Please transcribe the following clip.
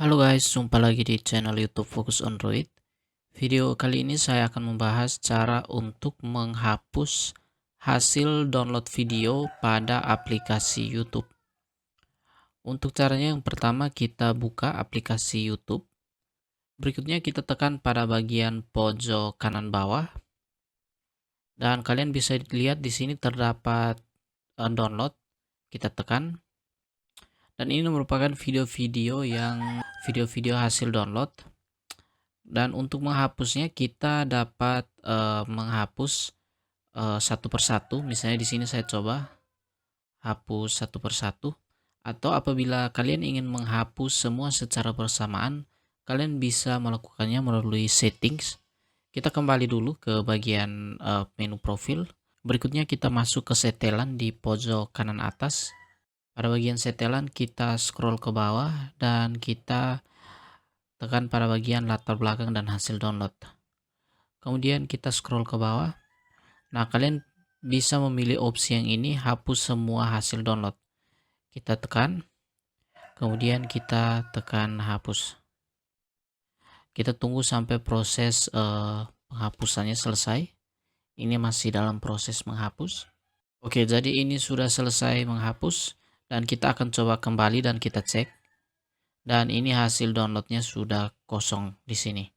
Halo guys, jumpa lagi di channel YouTube Fokus Android. Video kali ini saya akan membahas cara untuk menghapus hasil download video pada aplikasi YouTube. Untuk caranya yang pertama kita buka aplikasi YouTube. Berikutnya kita tekan pada bagian pojok kanan bawah dan kalian bisa lihat di sini terdapat download. Kita tekan dan ini merupakan video-video hasil download. Dan untuk menghapusnya kita dapat menghapus satu persatu. Misalnya di sini saya coba hapus satu persatu. Atau apabila kalian ingin menghapus semua secara bersamaan, kalian bisa melakukannya melalui settings. Kita kembali dulu ke bagian menu profil. Berikutnya kita masuk ke setelan di pojok kanan atas. Pada bagian setelan kita scroll ke bawah dan kita tekan pada bagian latar belakang dan hasil download. Kemudian kita scroll ke bawah. Nah, kalian bisa memilih opsi yang ini, hapus semua hasil download. Kita tekan, kemudian kita tekan hapus. Kita tunggu sampai proses penghapusannya selesai. Ini masih dalam proses menghapus. Oke, jadi ini sudah selesai menghapus dan kita akan coba kembali dan kita cek. Dan ini hasil downloadnya sudah kosong di sini.